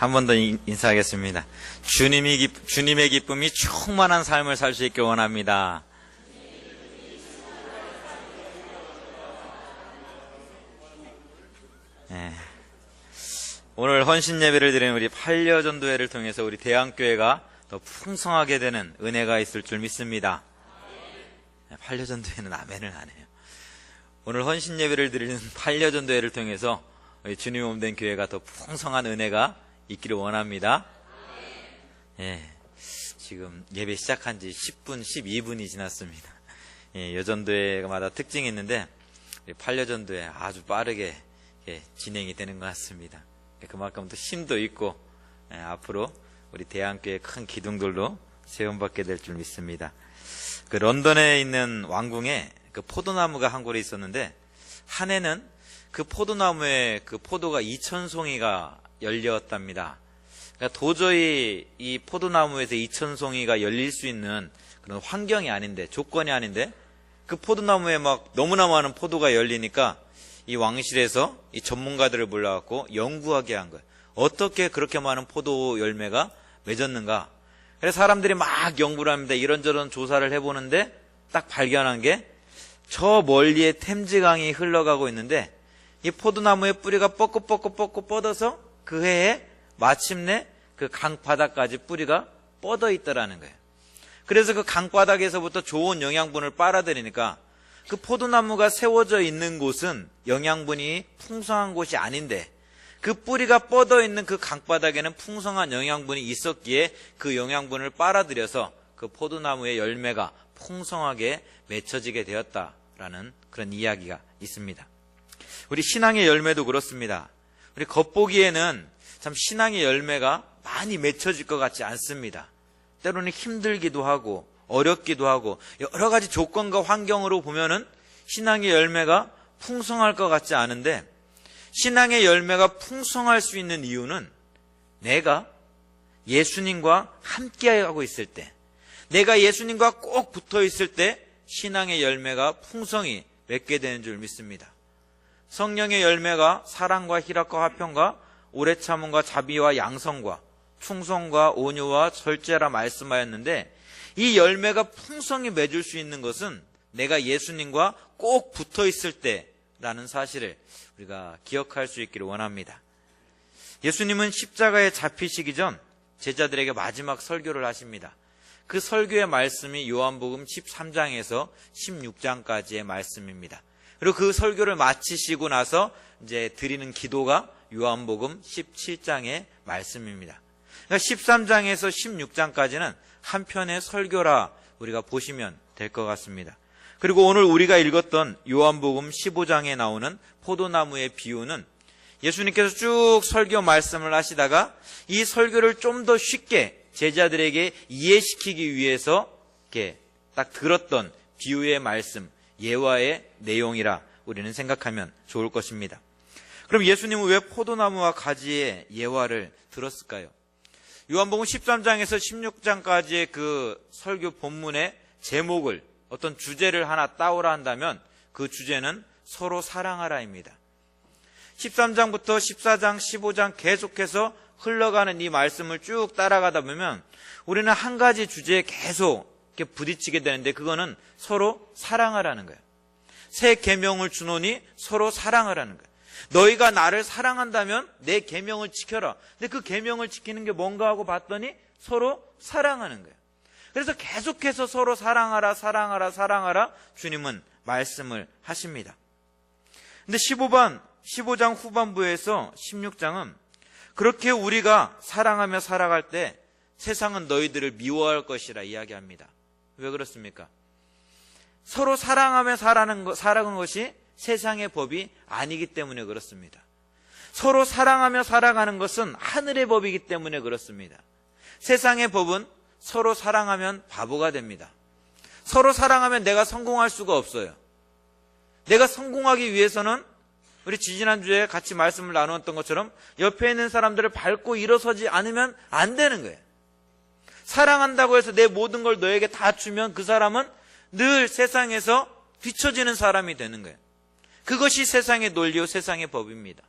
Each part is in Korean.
한 번 더 인사하겠습니다. 주님의 기쁨이 충만한 삶을 살 수 있길 원합니다. 네. 오늘 헌신 예배를 드리는 우리 반려전도회를 통해서 우리 대안교회가 더 풍성하게 되는 은혜가 있을 줄 믿습니다. 반려전도회는 아멘을 안 해요. 오늘 헌신 예배를 드리는 반려전도회를 통해서 주님 몸 된 교회가 더 풍성한 은혜가 있기를 원합니다. 예, 지금 예배 시작한 지 10분, 12분이 지났습니다. 예, 여전도회마다 특징이 있는데 반려전도회 아주 빠르게 진행이 되는 것 같습니다. 그만큼 또 힘도 있고 앞으로 우리 대안교회 큰 기둥들로 세움받게 될 줄 믿습니다. 그 런던에 있는 왕궁에 그 포도나무가 한 그루 있었는데 한 해는 그 포도나무에 그 포도가 2000송이가 열렸답니다. 그러니까 도저히 이 포도나무에서 2000송이가 열릴 수 있는 그런 환경이 아닌데, 조건이 아닌데 그 포도나무에 막 너무나 많은 포도가 열리니까 이 왕실에서 이 전문가들을 불러갖고 연구하게 한 거예요. 어떻게 그렇게 많은 포도 열매가 맺었는가. 그래서 사람들이 막 연구를 합니다. 이런저런 조사를 해보는데 딱 발견한 게 저 멀리에 템즈강이 흘러가고 있는데 이 포도나무의 뿌리가 뻗고 뻗어서 그 해에 마침내 그 강바닥까지 뿌리가 뻗어 있더라는 거예요. 그래서 그 강바닥에서부터 좋은 영양분을 빨아들이니까 그 포도나무가 세워져 있는 곳은 영양분이 풍성한 곳이 아닌데 그 뿌리가 뻗어 있는 그 강바닥에는 풍성한 영양분이 있었기에 그 영양분을 빨아들여서 그 포도나무의 열매가 풍성하게 맺혀지게 되었다라는 그런 이야기가 있습니다. 우리 신앙의 열매도 그렇습니다. 우리 겉보기에는 참 신앙의 열매가 많이 맺혀질 것 같지 않습니다. 때로는 힘들기도 하고 어렵기도 하고 여러 가지 조건과 환경으로 보면은 신앙의 열매가 풍성할 것 같지 않은데 신앙의 열매가 풍성할 수 있는 이유는 내가 예수님과 함께하고 있을 때, 내가 예수님과 꼭 붙어 있을 때 신앙의 열매가 풍성히 맺게 되는 줄 믿습니다. 성령의 열매가 사랑과 희락과 화평과 오래 참음과 자비와 양성과 충성과 온유와 절제라 말씀하였는데 이 열매가 풍성히 맺을 수 있는 것은 내가 예수님과 꼭 붙어 있을 때라는 사실을 우리가 기억할 수 있기를 원합니다. 예수님은 십자가에 잡히시기 전 제자들에게 마지막 설교를 하십니다. 그 설교의 말씀이 요한복음 13장에서 16장까지의 말씀입니다. 그리고 그 설교를 마치시고 나서 이제 드리는 기도가 요한복음 17장의 말씀입니다. 그러니까 13장에서 16장까지는 한 편의 설교라 우리가 보시면 될 것 같습니다. 그리고 오늘 우리가 읽었던 요한복음 15장에 나오는 포도나무의 비유는 예수님께서 쭉 설교 말씀을 하시다가 이 설교를 좀 더 쉽게 제자들에게 이해시키기 위해서 이렇게 딱 들었던 비유의 말씀, 예화의 내용이라 우리는 생각하면 좋을 것입니다. 그럼 예수님은 왜 포도나무와 가지의 예화를 들었을까요? 요한복음 13장에서 16장까지의 그 설교 본문의 제목을, 어떤 주제를 하나 따오라 한다면 그 주제는 서로 사랑하라입니다. 13장부터 14장, 15장 계속해서 흘러가는 이 말씀을 쭉 따라가다 보면 우리는 한 가지 주제에 계속 이렇게 부딪히게 되는데 그거는 서로 사랑하라는 거예요. 새 계명을 주노니 서로 사랑하라는 거예요. 너희가 나를 사랑한다면 내 계명을 지켜라. 근데 그 계명을 지키는 게 뭔가 하고 봤더니 서로 사랑하는 거예요. 그래서 계속해서 서로 사랑하라, 사랑하라, 사랑하라 주님은 말씀을 하십니다. 근데 15장 후반부에서 16장은 그렇게 우리가 사랑하며 살아갈 때 세상은 너희들을 미워할 것이라 이야기합니다. 왜 그렇습니까? 서로 사랑하며 살아가는 것이 세상의 법이 아니기 때문에 그렇습니다. 서로 사랑하며 살아가는 것은 하늘의 법이기 때문에 그렇습니다. 세상의 법은 서로 사랑하면 바보가 됩니다. 서로 사랑하면 내가 성공할 수가 없어요. 내가 성공하기 위해서는 우리 지지난주에 같이 말씀을 나누었던 것처럼 옆에 있는 사람들을 밟고 일어서지 않으면 안 되는 거예요. 사랑한다고 해서 내 모든 걸 너에게 다 주면 그 사람은 늘 세상에서 뒤처지는 사람이 되는 거예요. 그것이 세상의 논리요 세상의 법입니다.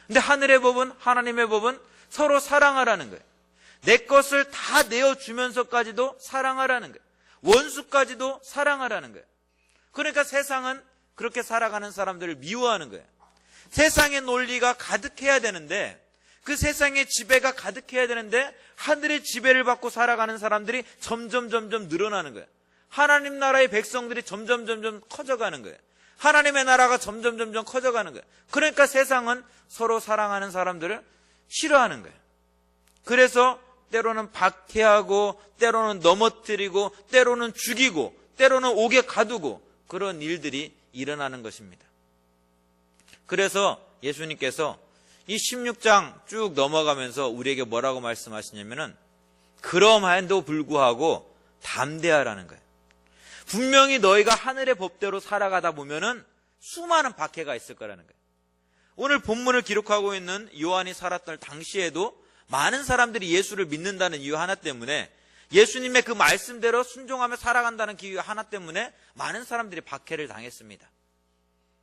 근데 하늘의 법은, 하나님의 법은 서로 사랑하라는 거예요. 내 것을 다 내어주면서까지도 사랑하라는 거예요. 원수까지도 사랑하라는 거예요. 그러니까 세상은 그렇게 살아가는 사람들을 미워하는 거예요. 세상의 논리가 가득해야 되는데, 그 세상의 지배가 가득해야 되는데 하늘의 지배를 받고 살아가는 사람들이 점점 늘어나는 거예요. 하나님 나라의 백성들이 점점 커져가는 거예요. 하나님의 나라가 점점 커져가는 거예요. 그러니까 세상은 서로 사랑하는 사람들을 싫어하는 거예요. 그래서 때로는 박해하고, 때로는 넘어뜨리고, 때로는 죽이고, 때로는 옥에 가두고, 그런 일들이 일어나는 것입니다. 그래서 예수님께서 이 16장 쭉 넘어가면서 우리에게 뭐라고 말씀하시냐면은, 그럼에도 불구하고 담대하라는 거예요. 분명히 너희가 하늘의 법대로 살아가다 보면은 수많은 박해가 있을 거라는 거예요. 오늘 본문을 기록하고 있는 요한이 살았던 당시에도 많은 사람들이 예수를 믿는다는 이유 하나 때문에, 예수님의 그 말씀대로 순종하며 살아간다는 기유 하나 때문에 많은 사람들이 박해를 당했습니다.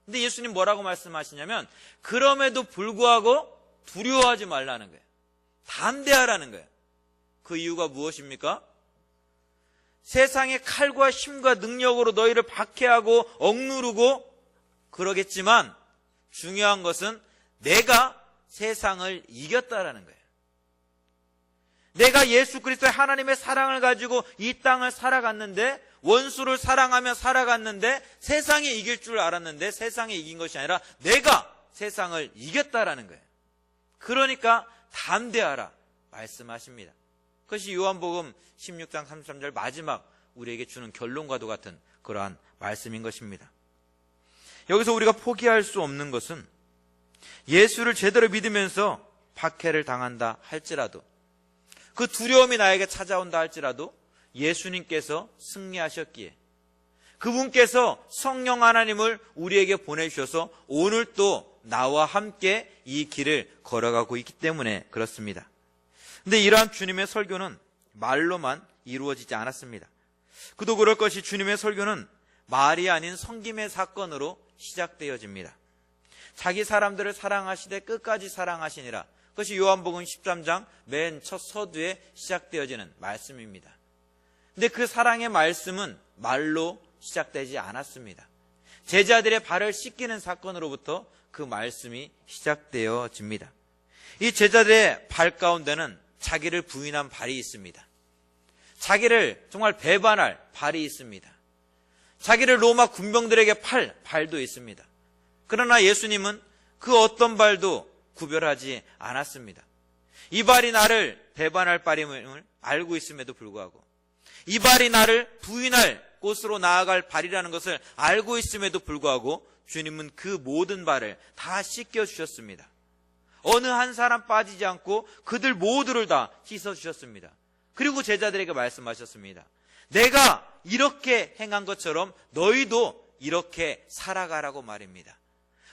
근데 예수님 뭐라고 말씀하시냐면, 그럼에도 불구하고 두려워하지 말라는 거예요. 담대하라는 거예요. 그 이유가 무엇입니까? 세상의 칼과 힘과 능력으로 너희를 박해하고 억누르고 그러겠지만, 중요한 것은 내가 세상을 이겼다라는 거예요. 내가 예수 그리스도의 하나님의 사랑을 가지고 이 땅을 살아갔는데, 원수를 사랑하며 살아갔는데, 세상에 이길 줄 알았는데 세상에 이긴 것이 아니라 내가 세상을 이겼다라는 거예요. 그러니까 담대하라 말씀하십니다. 그것이 요한복음 16장 33절 마지막 우리에게 주는 결론과도 같은 그러한 말씀인 것입니다. 여기서 우리가 포기할 수 없는 것은, 예수를 제대로 믿으면서 박해를 당한다 할지라도, 그 두려움이 나에게 찾아온다 할지라도 예수님께서 승리하셨기에, 그분께서 성령 하나님을 우리에게 보내주셔서 오늘 또 나와 함께 이 길을 걸어가고 있기 때문에 그렇습니다. 근데 이러한 주님의 설교는 말로만 이루어지지 않았습니다. 그도 그럴 것이, 주님의 설교는 말이 아닌 섬김의 사건으로 시작되어집니다. 자기 사람들을 사랑하시되 끝까지 사랑하시니라. 그것이 요한복음 13장 맨 첫 서두에 시작되어지는 말씀입니다. 근데 그 사랑의 말씀은 말로 시작되지 않았습니다. 제자들의 발을 씻기는 사건으로부터 그 말씀이 시작되어집니다. 이 제자들의 발 가운데는 자기를 부인한 발이 있습니다. 자기를 정말 배반할 발이 있습니다. 자기를 로마 군병들에게 팔 발도 있습니다. 그러나 예수님은 그 어떤 발도 구별하지 않았습니다. 이 발이 나를 배반할 발임을 알고 있음에도 불구하고, 이 발이 나를 부인할 곳으로 나아갈 발이라는 것을 알고 있음에도 불구하고 주님은 그 모든 발을 다 씻겨주셨습니다. 어느 한 사람 빠지지 않고 그들 모두를 다 씻어주셨습니다. 그리고 제자들에게 말씀하셨습니다. 내가 이렇게 행한 것처럼 너희도 이렇게 살아가라고 말입니다.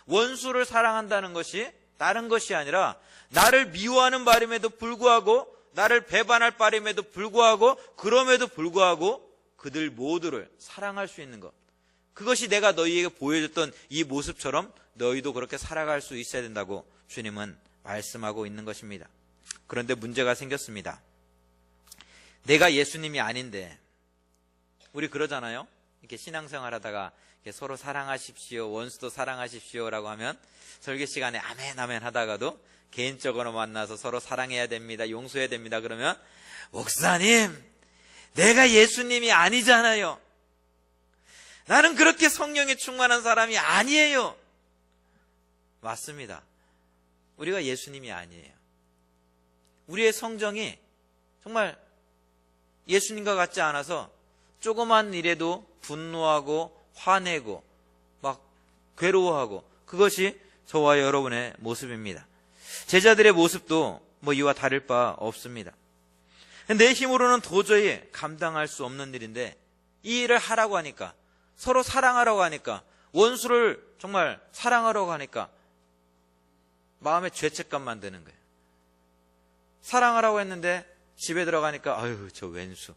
원수를 사랑한다는 것이 다른 것이 아니라, 나를 미워하는 바임에도 불구하고, 나를 배반할 바임에도 불구하고, 그럼에도 불구하고 그들 모두를 사랑할 수 있는 것, 그것이 내가 너희에게 보여줬던 이 모습처럼 너희도 그렇게 살아갈 수 있어야 된다고 주님은 말씀하고 있는 것입니다. 그런데 문제가 생겼습니다. 내가 예수님이 아닌데, 우리 그러잖아요. 이렇게 신앙생활 하다가 이렇게 서로 사랑하십시오, 원수도 사랑하십시오 라고 하면 설교 시간에 아멘 아멘 하다가도 개인적으로 만나서 서로 사랑해야 됩니다, 용서해야 됩니다 그러면, 목사님 내가 예수님이 아니잖아요, 나는 그렇게 성령에 충만한 사람이 아니에요. 맞습니다. 우리가 예수님이 아니에요. 우리의 성정이 정말 예수님과 같지 않아서 조그만 일에도 분노하고 화내고 막 괴로워하고, 그것이 저와 여러분의 모습입니다. 제자들의 모습도 뭐 이와 다를 바 없습니다. 내 힘으로는 도저히 감당할 수 없는 일인데, 이 일을 하라고 하니까, 서로 사랑하라고 하니까, 원수를 정말 사랑하라고 하니까 마음에 죄책감만 드는 거예요. 사랑하라고 했는데 집에 들어가니까 아유 저 왼수,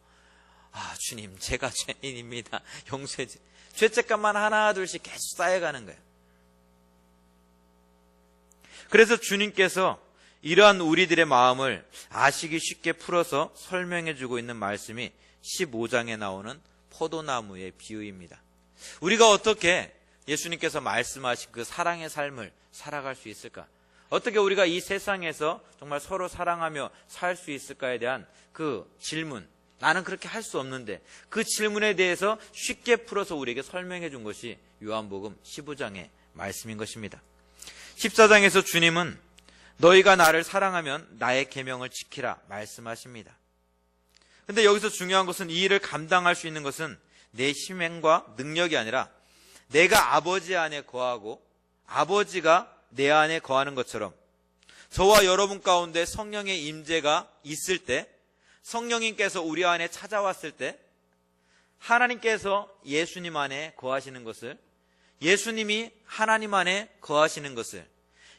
주님 제가 죄인입니다, 용서해 주세요. 죄책감만 하나 둘씩 계속 쌓여가는 거예요. 그래서 주님께서 이러한 우리들의 마음을 아시기 쉽게 풀어서 설명해 주고 있는 말씀이 15장에 나오는 포도나무의 비유입니다. 우리가 어떻게 예수님께서 말씀하신 그 사랑의 삶을 살아갈 수 있을까? 어떻게 우리가 이 세상에서 정말 서로 사랑하며 살 수 있을까에 대한 그 질문, 나는 그렇게 할 수 없는데 그 질문에 대해서 쉽게 풀어서 우리에게 설명해 준 것이 요한복음 15장의 말씀인 것입니다. 14장에서 주님은 너희가 나를 사랑하면 나의 계명을 지키라 말씀하십니다. 근데 여기서 중요한 것은 이 일을 감당할 수 있는 것은 내 힘과 능력이 아니라 내가 아버지 안에 거하고 아버지가 내 안에 거하는 것처럼 저와 여러분 가운데 성령의 임재가 있을 때, 성령님께서 우리 안에 찾아왔을 때 하나님께서 예수님 안에 거하시는 것을, 예수님이 하나님 안에 거하시는 것을,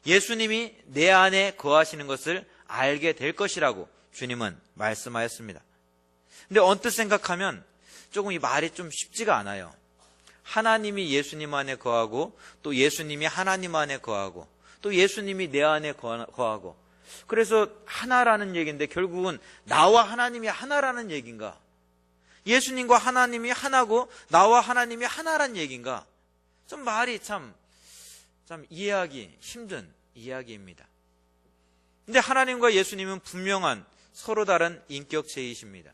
예수님이 내 안에 거하시는 것을 알게 될 것이라고 주님은 말씀하였습니다. 근데 언뜻 생각하면 조금 이 말이 좀 쉽지가 않아요. 하나님이 예수님 안에 거하고 또 예수님이 하나님 안에 거하고 또 예수님이 내 안에 거하고, 그래서 하나라는 얘기인데 결국은 나와 하나님이 하나라는 얘기인가? 예수님과 하나님이 하나고 나와 하나님이 하나란 얘기인가? 좀 말이 참 이해하기 힘든 이야기입니다. 근데 하나님과 예수님은 분명한 서로 다른 인격체이십니다.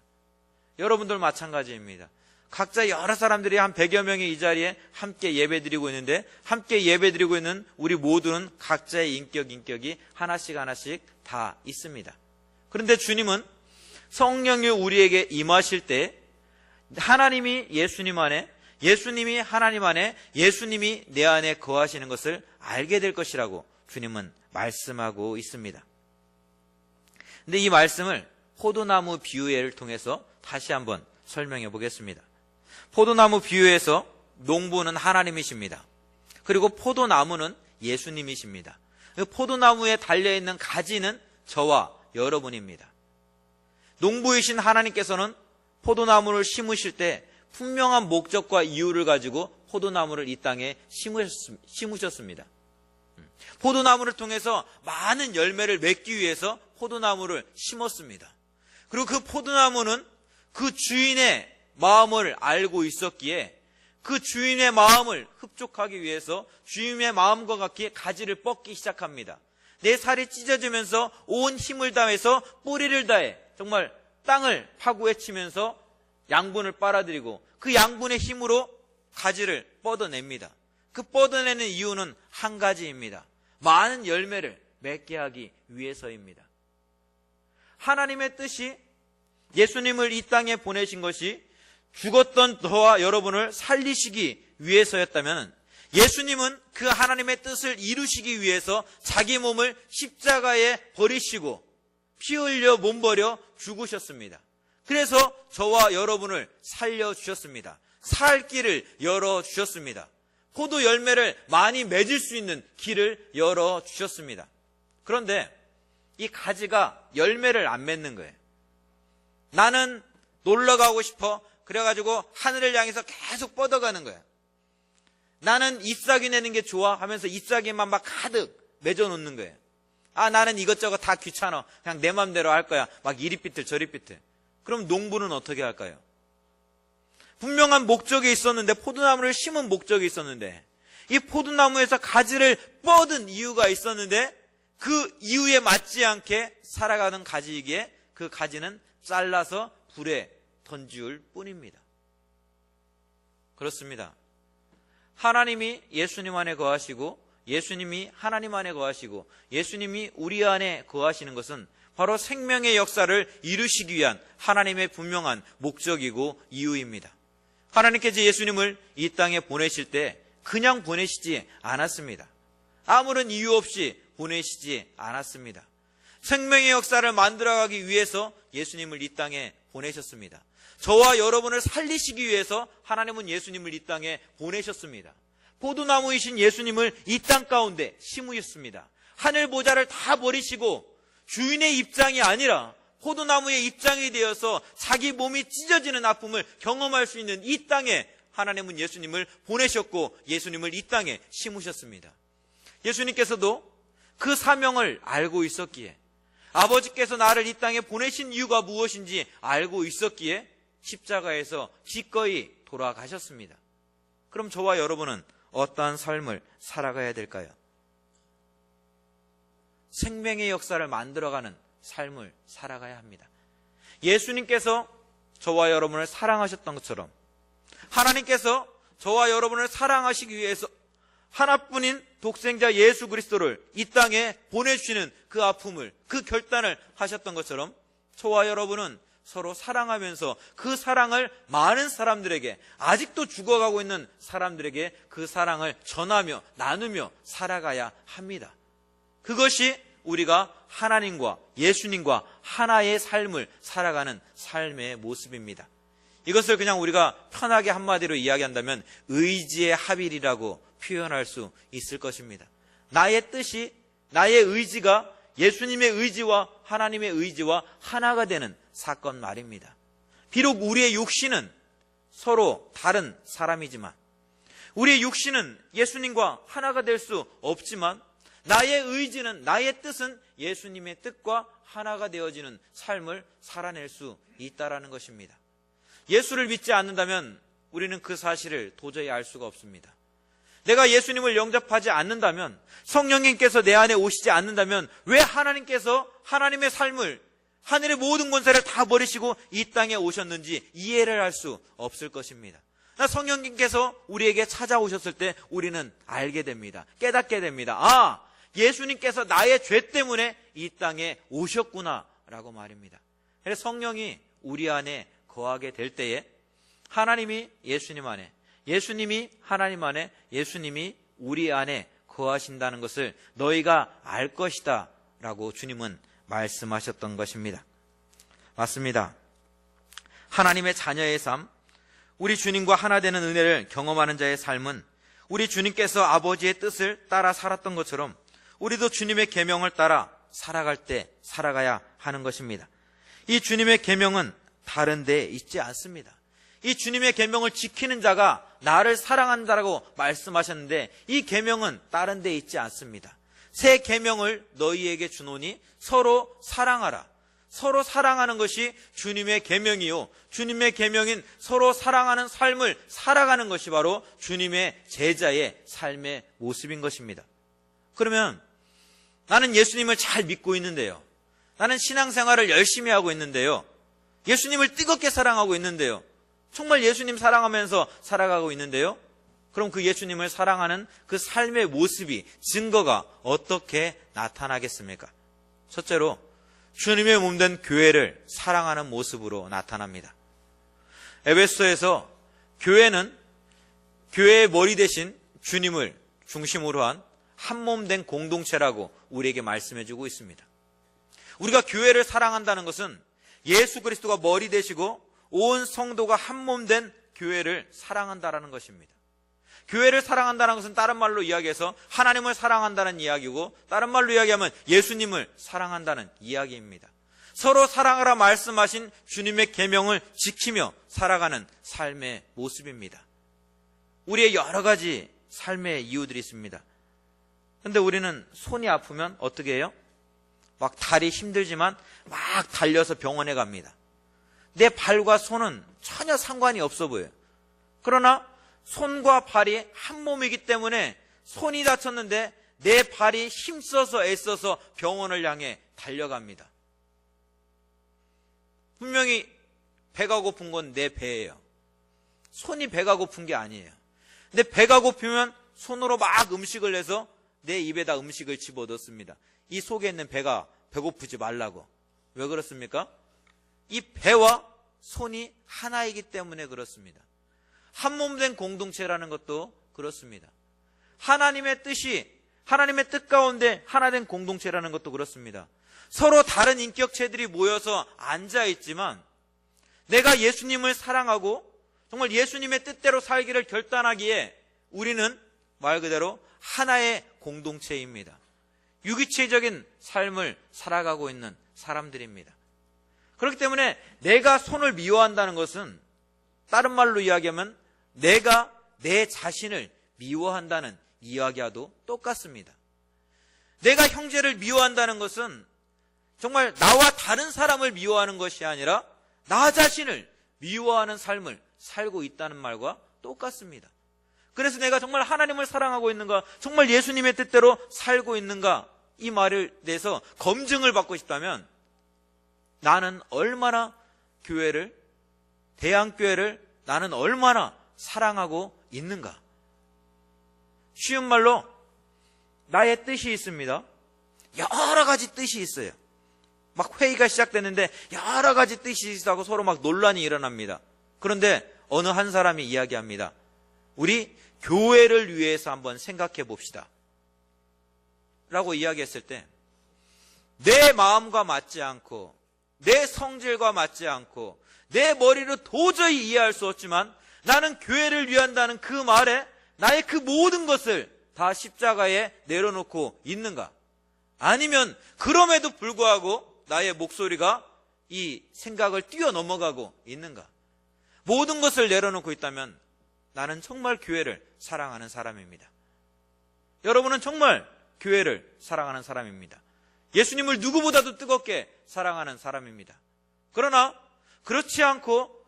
여러분들 마찬가지입니다. 각자 여러 사람들이 한 100여 명이 이 자리에 함께 예배드리고 있는데, 함께 예배드리고 있는 우리 모두는 각자의 인격이 하나씩 다 있습니다. 그런데 주님은 성령이 우리에게 임하실 때 하나님이 예수님 안에, 예수님이 하나님 안에, 예수님이 내 안에 거하시는 것을 알게 될 것이라고 주님은 말씀하고 있습니다. 근데 이 말씀을 포도나무 비유를 통해서 다시 한번 설명해 보겠습니다. 포도나무 비유에서 농부는 하나님이십니다. 그리고 포도나무는 예수님이십니다. 포도나무에 달려있는 가지는 저와 여러분입니다. 농부이신 하나님께서는 포도나무를 심으실 때 분명한 목적과 이유를 가지고 포도나무를 이 땅에 심으셨습니다. 포도나무를 통해서 많은 열매를 맺기 위해서 포도나무를 심었습니다. 그리고 그 포도나무는 그 주인의 마음을 알고 있었기에 그 주인의 마음을 흡족하기 위해서 주인의 마음과 같게 가지를 뻗기 시작합니다. 내 살이 찢어지면서 온 힘을 다해서 뿌리를 다해 정말 땅을 파고 헤치면서 양분을 빨아들이고 그 양분의 힘으로 가지를 뻗어냅니다. 그 뻗어내는 이유는 한 가지입니다. 많은 열매를 맺게 하기 위해서입니다. 하나님의 뜻이 예수님을 이 땅에 보내신 것이 죽었던 저와 여러분을 살리시기 위해서였다면, 예수님은 그 하나님의 뜻을 이루시기 위해서 자기 몸을 십자가에 버리시고 피 흘려 몸버려 죽으셨습니다. 그래서 저와 여러분을 살려주셨습니다. 살 길을 열어주셨습니다. 포도 열매를 많이 맺을 수 있는 길을 열어주셨습니다. 그런데 이 가지가 열매를 안 맺는 거예요. 나는 놀러 가고 싶어. 그래가지고 하늘을 향해서 계속 뻗어가는 거야. 나는 잎사귀 내는 게 좋아 하면서 잎사귀만 막 가득 맺어놓는 거예요. 아, 나는 이것저것 다 귀찮아. 그냥 내 맘대로 할 거야. 막 이리 삐뚤 저리 삐뚤. 그럼 농부는 어떻게 할까요? 분명한 목적이 있었는데, 포도나무를 심은 목적이 있었는데, 이 포도나무에서 가지를 뻗은 이유가 있었는데 그 이유에 맞지 않게 살아가는 가지이기에 그 가지는 잘라서 불에 던지울 뿐입니다. 그렇습니다. 하나님이 예수님 안에 거하시고 예수님이 하나님 안에 거하시고 예수님이 우리 안에 거하시는 것은 바로 생명의 역사를 이루시기 위한 하나님의 분명한 목적이고 이유입니다. 하나님께서 예수님을 이 땅에 보내실 때 그냥 보내시지 않았습니다. 아무런 이유 없이 보내시지 않았습니다. 생명의 역사를 만들어가기 위해서 예수님을 이 땅에 보내셨습니다. 저와 여러분을 살리시기 위해서 하나님은 예수님을 이 땅에 보내셨습니다. 포도나무이신 예수님을 이 땅 가운데 심으셨습니다. 하늘 보좌를 다 버리시고 주인의 입장이 아니라 포도나무의 입장이 되어서 자기 몸이 찢어지는 아픔을 경험할 수 있는 이 땅에 하나님은 예수님을 보내셨고 예수님을 이 땅에 심으셨습니다. 예수님께서도 그 사명을 알고 있었기에 아버지께서 나를 이 땅에 보내신 이유가 무엇인지 알고 있었기에 십자가에서 기꺼이 돌아가셨습니다. 그럼 저와 여러분은 어떠한 삶을 살아가야 될까요? 생명의 역사를 만들어가는 삶을 살아가야 합니다. 예수님께서 저와 여러분을 사랑하셨던 것처럼 하나님께서 저와 여러분을 사랑하시기 위해서 하나뿐인 독생자 예수 그리스도를 이 땅에 보내주시는 그 아픔을, 그 결단을 하셨던 것처럼 저와 여러분은 서로 사랑하면서 그 사랑을 많은 사람들에게, 아직도 죽어가고 있는 사람들에게 그 사랑을 전하며 나누며 살아가야 합니다. 그것이 우리가 하나님과 예수님과 하나의 삶을 살아가는 삶의 모습입니다. 이것을 그냥 우리가 편하게 한마디로 이야기한다면 의지의 합일이라고 표현할 수 있을 것입니다. 나의 뜻이, 나의 의지가 예수님의 의지와 하나님의 의지와 하나가 되는 사건 말입니다. 비록 우리의 육신은 서로 다른 사람이지만, 우리의 육신은 예수님과 하나가 될 수 없지만, 나의 의지는, 나의 뜻은 예수님의 뜻과 하나가 되어지는 삶을 살아낼 수 있다라는 것입니다. 예수를 믿지 않는다면 우리는 그 사실을 도저히 알 수가 없습니다. 내가 예수님을 영접하지 않는다면, 성령님께서 내 안에 오시지 않는다면 왜 하나님께서 하나님의 삶을, 하늘의 모든 권세를 다 버리시고 이 땅에 오셨는지 이해를 할 수 없을 것입니다. 성령님께서 우리에게 찾아오셨을 때 우리는 알게 됩니다. 깨닫게 됩니다. 아, 예수님께서 나의 죄 때문에 이 땅에 오셨구나 라고 말입니다. 그래서 성령이 우리 안에 거하게 될 때에 하나님이 예수님 안에, 예수님이 하나님 안에, 예수님이 우리 안에 거하신다는 것을 너희가 알 것이다 라고 주님은 말씀하셨던 것입니다. 맞습니다. 하나님의 자녀의 삶, 우리 주님과 하나 되는 은혜를 경험하는 자의 삶은 우리 주님께서 아버지의 뜻을 따라 살았던 것처럼 우리도 주님의 계명을 따라 살아갈 때 살아가야 하는 것입니다. 이 주님의 계명은 다른 데에 있지 않습니다. 이 주님의 계명을 지키는 자가 나를 사랑한다라고 말씀하셨는데 이 계명은 다른 데에 있지 않습니다. 새 계명을 너희에게 주노니 서로 사랑하라. 서로 사랑하는 것이 주님의 계명이요, 주님의 계명인 서로 사랑하는 삶을 살아가는 것이 바로 주님의 제자의 삶의 모습인 것입니다. 그러면 나는 예수님을 잘 믿고 있는데요, 나는 신앙생활을 열심히 하고 있는데요, 예수님을 뜨겁게 사랑하고 있는데요, 정말 예수님 사랑하면서 살아가고 있는데요, 그럼 그 예수님을 사랑하는 그 삶의 모습이, 증거가 어떻게 나타나겠습니까? 첫째로 주님의 몸된 교회를 사랑하는 모습으로 나타납니다. 에베소에서 교회는 교회의 머리 대신 주님을 중심으로 한 한 몸 된 공동체라고 우리에게 말씀해주고 있습니다. 우리가 교회를 사랑한다는 것은 예수 그리스도가 머리 되시고 온 성도가 한 몸 된 교회를 사랑한다는 것입니다. 교회를 사랑한다는 것은 다른 말로 이야기해서 하나님을 사랑한다는 이야기고, 다른 말로 이야기하면 예수님을 사랑한다는 이야기입니다. 서로 사랑하라 말씀하신 주님의 계명을 지키며 살아가는 삶의 모습입니다. 우리의 여러 가지 삶의 이유들이 있습니다. 그런데 우리는 손이 아프면 어떻게 해요? 막 다리 힘들지만 막 달려서 병원에 갑니다. 내 발과 손은 전혀 상관이 없어 보여요. 그러나 손과 발이 한 몸이기 때문에 손이 다쳤는데 내 발이 힘써서 애써서 병원을 향해 달려갑니다. 분명히 배가 고픈 건 내 배예요. 손이 배가 고픈 게 아니에요. 근데 배가 고프면 손으로 막 음식을 내서 내 입에다 음식을 집어넣습니다. 이 속에 있는 배가 배고프지 말라고. 왜 그렇습니까? 이 배와 손이 하나이기 때문에 그렇습니다. 한 몸 된 공동체라는 것도 그렇습니다. 하나님의 뜻이, 하나님의 뜻 가운데 하나 된 공동체라는 것도 그렇습니다. 서로 다른 인격체들이 모여서 앉아있지만 내가 예수님을 사랑하고 정말 예수님의 뜻대로 살기를 결단하기에 우리는 말 그대로 하나의 공동체입니다. 유기체적인 삶을 살아가고 있는 사람들입니다. 그렇기 때문에 내가 손을 미워한다는 것은 다른 말로 이야기하면 내가 내 자신을 미워한다는 이야기와도 똑같습니다. 내가 형제를 미워한다는 것은 정말 나와 다른 사람을 미워하는 것이 아니라 나 자신을 미워하는 삶을 살고 있다는 말과 똑같습니다. 그래서 내가 정말 하나님을 사랑하고 있는가, 정말 예수님의 뜻대로 살고 있는가, 이 말에 대해서 검증을 받고 싶다면 나는 얼마나 교회를, 대한교회를 나는 얼마나 사랑하고 있는가. 쉬운 말로 나의 뜻이 있습니다. 여러 가지 뜻이 있어요. 막 회의가 시작됐는데 여러 가지 뜻이 있다고 서로 막 논란이 일어납니다. 그런데 어느 한 사람이 이야기합니다. 우리 교회를 위해서 한번 생각해 봅시다 라고 이야기했을 때 내 마음과 맞지 않고 내 성질과 맞지 않고 내 머리로 도저히 이해할 수 없지만 나는 교회를 위한다는 그 말에 나의 그 모든 것을 다 십자가에 내려놓고 있는가? 아니면 그럼에도 불구하고 나의 목소리가 이 생각을 뛰어넘어가고 있는가? 모든 것을 내려놓고 있다면 나는 정말 교회를 사랑하는 사람입니다. 여러분은 정말 교회를 사랑하는 사람입니다. 예수님을 누구보다도 뜨겁게 사랑하는 사람입니다. 그러나 그렇지 않고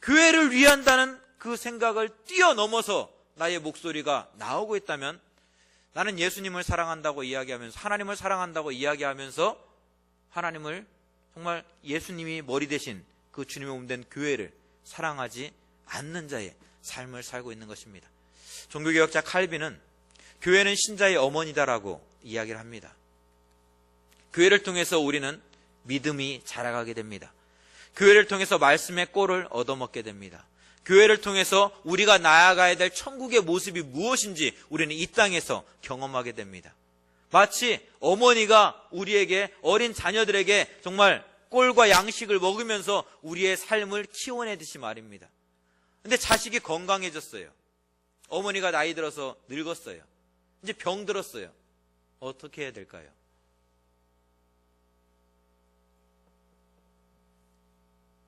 교회를 위한다는 그 생각을 뛰어넘어서 나의 목소리가 나오고 있다면 나는 예수님을 사랑한다고 이야기하면서 하나님을 사랑한다고 이야기하면서 하나님을 정말 예수님이 머리 대신 그 주님의 몸 된 교회를 사랑하지 않는 자의 삶을 살고 있는 것입니다. 종교개혁자 칼빈은 교회는 신자의 어머니다라고 이야기를 합니다. 교회를 통해서 우리는 믿음이 자라가게 됩니다. 교회를 통해서 말씀의 꼴을 얻어먹게 됩니다. 교회를 통해서 우리가 나아가야 될 천국의 모습이 무엇인지 우리는 이 땅에서 경험하게 됩니다. 마치 어머니가 우리에게, 어린 자녀들에게 정말 꼴과 양식을 먹으면서 우리의 삶을 키워내듯이 말입니다. 근데 자식이 건강해졌어요. 어머니가 나이 들어서 늙었어요. 이제 병 들었어요. 어떻게 해야 될까요?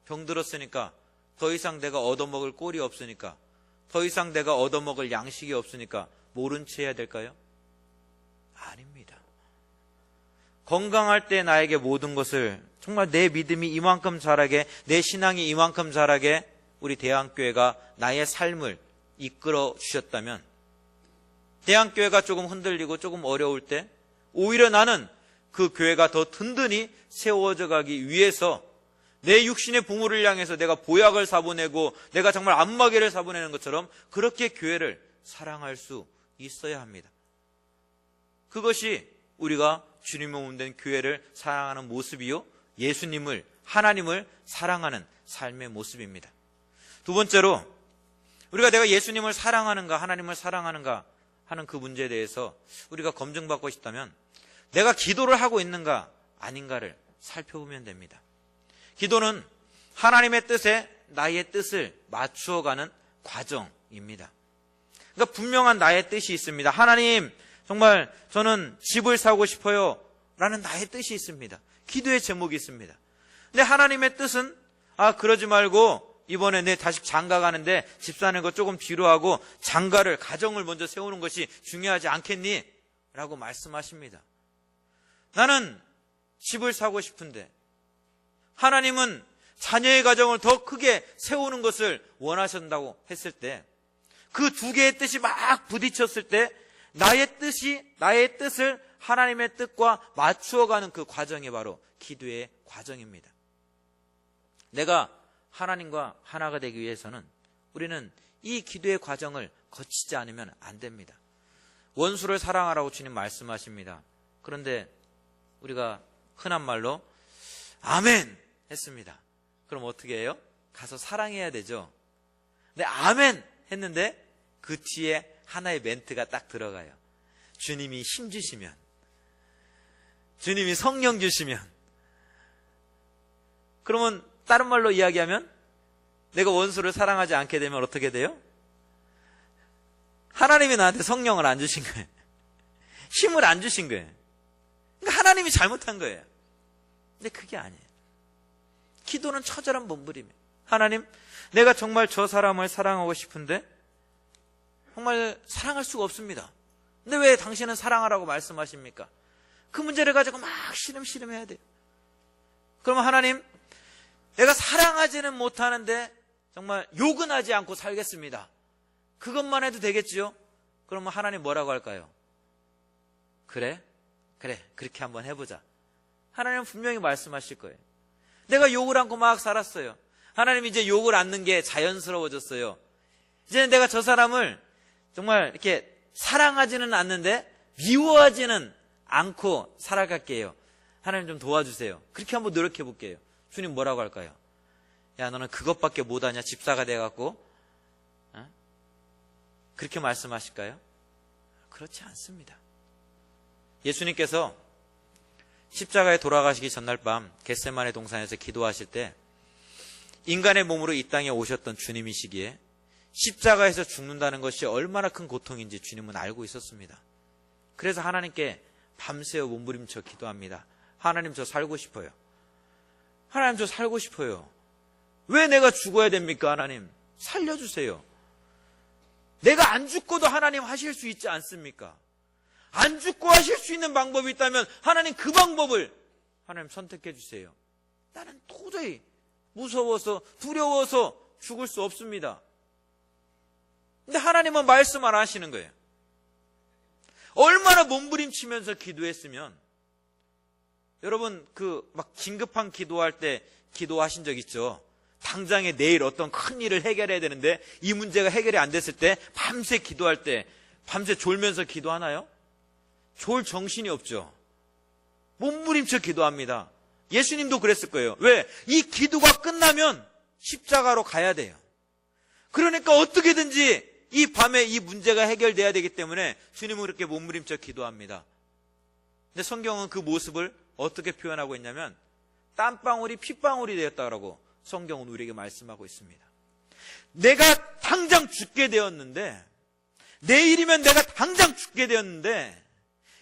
병 들었으니까 더 이상 내가 얻어먹을 꼴이 없으니까, 더 이상 내가 얻어먹을 양식이 없으니까 모른 채 해야 될까요? 아닙니다. 건강할 때 나에게 모든 것을, 정말 내 믿음이 이만큼 자라게, 내 신앙이 이만큼 자라게 우리 대한교회가 나의 삶을 이끌어 주셨다면, 대한교회가 조금 흔들리고 조금 어려울 때 오히려 나는 그 교회가 더 든든히 세워져 가기 위해서 내 육신의 부모를 향해서 내가 보약을 사보내고 내가 정말 안마개를 사보내는 것처럼 그렇게 교회를 사랑할 수 있어야 합니다. 그것이 우리가 주님의 몸 된 교회를 사랑하는 모습이요, 예수님을, 하나님을 사랑하는 삶의 모습입니다. 두 번째로 우리가 내가 예수님을 사랑하는가, 하나님을 사랑하는가 하는 그 문제에 대해서 우리가 검증받고 싶다면 내가 기도를 하고 있는가 아닌가를 살펴보면 됩니다. 기도는 하나님의 뜻에 나의 뜻을 맞추어가는 과정입니다. 그러니까 분명한 나의 뜻이 있습니다. 하나님, 정말 저는 집을 사고 싶어요 라는 나의 뜻이 있습니다. 기도의 제목이 있습니다. 근데 하나님의 뜻은 그러지 말고 이번에 내 자식 장가 가는데 집 사는 거 조금 뒤로 하고 장가를, 가정을 먼저 세우는 것이 중요하지 않겠니? 라고 말씀하십니다. 나는 집을 사고 싶은데 하나님은 자녀의 가정을 더 크게 세우는 것을 원하신다고 했을 때, 그 두 개의 뜻이 막 부딪혔을 때 나의 뜻을 하나님의 뜻과 맞추어가는 그 과정이 바로 기도의 과정입니다. 내가 하나님과 하나가 되기 위해서는 우리는 이 기도의 과정을 거치지 않으면 안 됩니다. 원수를 사랑하라고 주님 말씀하십니다. 그런데 우리가 흔한 말로 아멘 했습니다. 그럼 어떻게 해요? 가서 사랑해야 되죠. 근데 아멘 했는데 그 뒤에 하나의 멘트가 딱 들어가요. 주님이 힘 주시면, 주님이 성령 주시면. 그러면 다른 말로 이야기하면 내가 원수를 사랑하지 않게 되면 어떻게 돼요? 하나님이 나한테 성령을 안 주신 거예요. 힘을 안 주신 거예요. 그러니까 하나님이 잘못한 거예요. 근데 그게 아니에요. 기도는 처절한 몸부림이에요. 하나님, 내가 정말 저 사람을 사랑하고 싶은데 정말 사랑할 수가 없습니다. 근데 왜 당신은 사랑하라고 말씀하십니까? 그 문제를 가지고 막 시름시름 해야 돼요. 그러면 하나님, 내가 사랑하지는 못하는데 정말 욕은 하지 않고 살겠습니다. 그것만 해도 되겠지요? 그러면 하나님 뭐라고 할까요? 그래, 그렇게 한번 해보자. 하나님은 분명히 말씀하실 거예요. 내가 욕을 않고 막 살았어요. 하나님, 이제 욕을 않는 게 자연스러워졌어요. 이제는 내가 저 사람을 정말 이렇게 사랑하지는 않는데 미워하지는 않고 살아갈게요. 하나님 좀 도와주세요. 그렇게 한번 노력해 볼게요. 주님 뭐라고 할까요? 야, 너는 그것밖에 못하냐? 집사가 돼갖고? 그렇게 말씀하실까요? 그렇지 않습니다. 예수님께서 십자가에 돌아가시기 전날 밤 겟세마네 동산에서 기도하실 때 인간의 몸으로 이 땅에 오셨던 주님이시기에 십자가에서 죽는다는 것이 얼마나 큰 고통인지 주님은 알고 있었습니다. 그래서 하나님께 밤새워 몸부림쳐 기도합니다. 하나님, 저 살고 싶어요. 하나님, 저 살고 싶어요. 왜 내가 죽어야 됩니까? 하나님, 살려주세요. 내가 안 죽고도 하나님 하실 수 있지 않습니까? 안 죽고 하실 수 있는 방법이 있다면 하나님, 그 방법을 하나님 선택해 주세요. 나는 도저히 무서워서 두려워서 죽을 수 없습니다. 근데 하나님은 말씀 안 하시는 거예요. 얼마나 몸부림치면서 기도했으면, 여러분 막 긴급한 기도할 때 기도하신 적 있죠? 당장에 내일 어떤 큰 일을 해결해야 되는데 이 문제가 해결이 안 됐을 때 밤새 기도할 때 밤새 졸면서 기도하나요? 졸 정신이 없죠. 몸부림쳐 기도합니다. 예수님도 그랬을 거예요. 왜? 이 기도가 끝나면 십자가로 가야 돼요. 그러니까 어떻게든지 이 밤에 이 문제가 해결돼야 되기 때문에 주님은 그렇게 몸부림쳐 기도합니다. 근데 성경은 그 모습을 어떻게 표현하고 있냐면 땀방울이 핏방울이 되었다라고 성경은 우리에게 말씀하고 있습니다. 내가 당장 죽게 되었는데, 내일이면 내가 당장 죽게 되었는데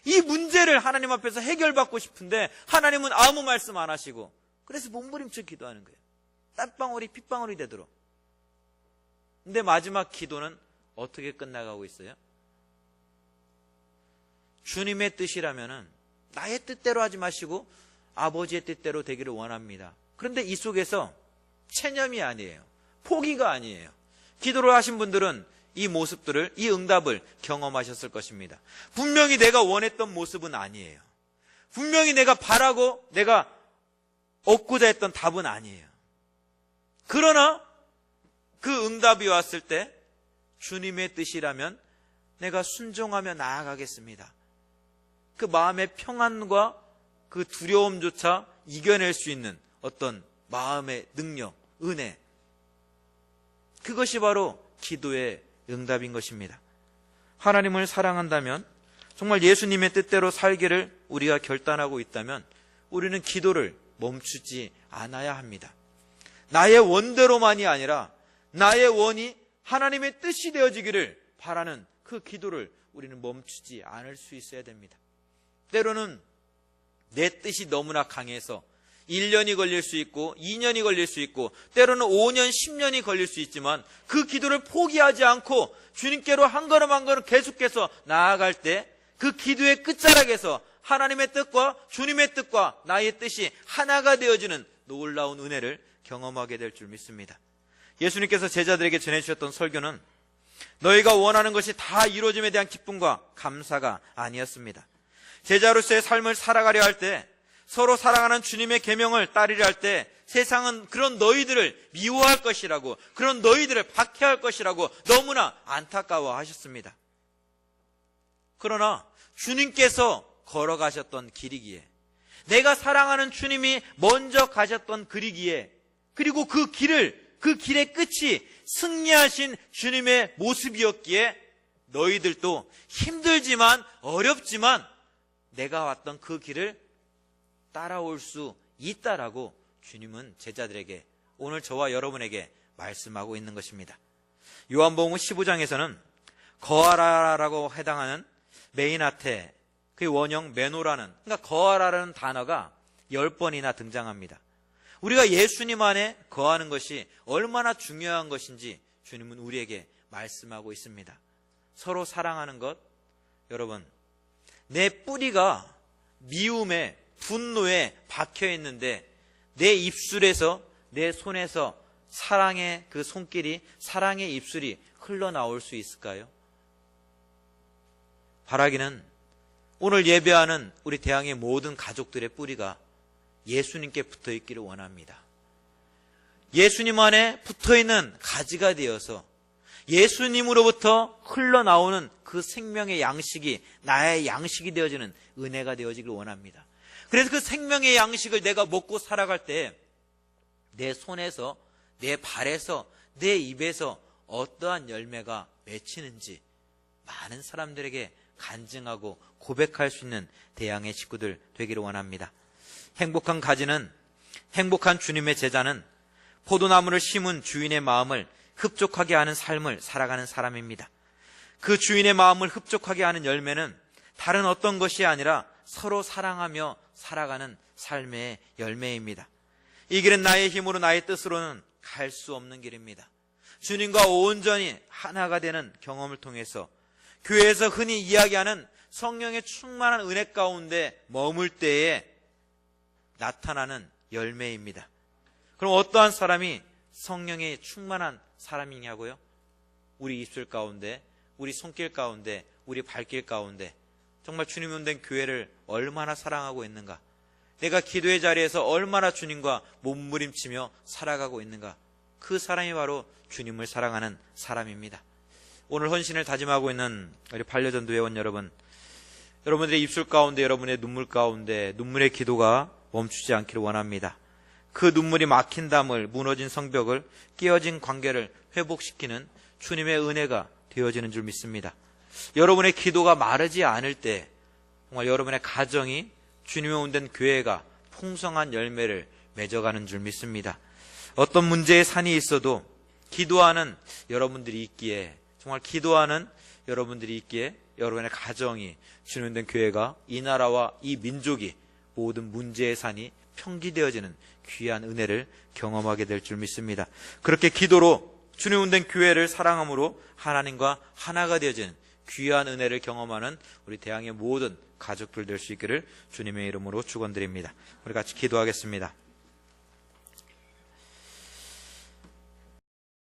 이 문제를 하나님 앞에서 해결받고 싶은데 하나님은 아무 말씀 안 하시고, 그래서 몸부림쳐 기도하는 거예요. 땀방울이 핏방울이 되도록. 근데 마지막 기도는 어떻게 끝나가고 있어요? 주님의 뜻이라면은 나의 뜻대로 하지 마시고 아버지의 뜻대로 되기를 원합니다. 그런데 이 속에서 체념이 아니에요. 포기가 아니에요. 기도를 하신 분들은 이 모습들을, 이 응답을 경험하셨을 것입니다. 분명히 내가 원했던 모습은 아니에요. 분명히 내가 바라고 내가 얻고자 했던 답은 아니에요. 그러나 그 응답이 왔을 때 주님의 뜻이라면 내가 순종하며 나아가겠습니다. 그 마음의 평안과 그 두려움조차 이겨낼 수 있는 어떤 마음의 능력, 은혜, 그것이 바로 기도의 응답인 것입니다. 하나님을 사랑한다면, 정말 예수님의 뜻대로 살기를 우리가 결단하고 있다면 우리는 기도를 멈추지 않아야 합니다. 나의 원대로만이 아니라 나의 원이 하나님의 뜻이 되어지기를 바라는 그 기도를 우리는 멈추지 않을 수 있어야 됩니다. 때로는 내 뜻이 너무나 강해서 1년이 걸릴 수 있고 2년이 걸릴 수 있고 때로는 5년, 10년이 걸릴 수 있지만 그 기도를 포기하지 않고 주님께로 한 걸음 한 걸음 계속해서 나아갈 때 그 기도의 끝자락에서 하나님의 뜻과 주님의 뜻과 나의 뜻이 하나가 되어지는 놀라운 은혜를 경험하게 될 줄 믿습니다. 예수님께서 제자들에게 전해주셨던 설교는 너희가 원하는 것이 다 이루어짐에 대한 기쁨과 감사가 아니었습니다. 제자로서의 삶을 살아가려 할 때, 서로 사랑하는 주님의 계명을 따르려 할 때 세상은 그런 너희들을 미워할 것이라고, 그런 너희들을 박해할 것이라고 너무나 안타까워하셨습니다. 그러나 주님께서 걸어가셨던 길이기에, 내가 사랑하는 주님이 먼저 가셨던 길이기에, 그리고 그 길의 끝이 승리하신 주님의 모습이었기에 너희들도 힘들지만 어렵지만 내가 왔던 그 길을 따라올 수 있다라고 주님은 제자들에게, 오늘 저와 여러분에게 말씀하고 있는 것입니다. 요한복음 15장에서는 거하라라고 해당하는 메이나테, 그 원형 메노라는, 그러니까 거하라라는 단어가 10번이나 등장합니다. 우리가 예수님 안에 거하는 것이 얼마나 중요한 것인지 주님은 우리에게 말씀하고 있습니다. 서로 사랑하는 것, 여러분, 내 뿌리가 미움에, 분노에 박혀 있는데 내 입술에서, 내 손에서 사랑의 그 손길이, 사랑의 입술이 흘러나올 수 있을까요? 바라기는 오늘 예배하는 우리 대항의 모든 가족들의 뿌리가 예수님께 붙어 있기를 원합니다. 예수님 안에 붙어 있는 가지가 되어서 예수님으로부터 흘러나오는 그 생명의 양식이 나의 양식이 되어지는 은혜가 되어지길 원합니다. 그래서 그 생명의 양식을 내가 먹고 살아갈 때 내 손에서, 내 발에서, 내 입에서 어떠한 열매가 맺히는지 많은 사람들에게 간증하고 고백할 수 있는 대양의 식구들 되기를 원합니다. 행복한 가지는, 행복한 주님의 제자는 포도나무를 심은 주인의 마음을 흡족하게 하는 삶을 살아가는 사람입니다. 그 주인의 마음을 흡족하게 하는 열매는 다른 어떤 것이 아니라 서로 사랑하며 살아가는 삶의 열매입니다. 이 길은 나의 힘으로, 나의 뜻으로는 갈 수 없는 길입니다. 주님과 온전히 하나가 되는 경험을 통해서 교회에서 흔히 이야기하는 성령의 충만한 은혜 가운데 머물 때에 나타나는 열매입니다. 그럼 어떠한 사람이 성령의 충만한 사람이냐고요? 우리 입술 가운데, 우리 손길 가운데, 우리 발길 가운데 정말 주님 온된 교회를 얼마나 사랑하고 있는가? 내가 기도의 자리에서 얼마나 주님과 몸부림치며 살아가고 있는가? 그 사람이 바로 주님을 사랑하는 사람입니다. 오늘 헌신을 다짐하고 있는 우리 반려전도 회원 여러분, 여러분들의 입술 가운데, 여러분의 눈물 가운데 눈물의 기도가 멈추지 않기를 원합니다. 그 눈물이 막힌 담을, 무너진 성벽을, 깨어진 관계를 회복시키는 주님의 은혜가 되어지는 줄 믿습니다. 여러분의 기도가 마르지 않을 때 정말 여러분의 가정이 주님의 온된 교회가 풍성한 열매를 맺어가는 줄 믿습니다. 어떤 문제의 산이 있어도 기도하는 여러분들이 있기에, 정말 기도하는 여러분들이 있기에 여러분의 가정이 주님 된 교회가, 이 나라와 이 민족이 모든 문제의 산이 평기되어지는 귀한 은혜를 경험하게 될 줄 믿습니다. 그렇게 기도로 주님 된 교회를 사랑함으로 하나님과 하나가 되어지는 귀한 은혜를 경험하는 우리 대항의 모든 가족들 될 수 있기를 주님의 이름으로 축원드립니다. 우리 같이 기도하겠습니다.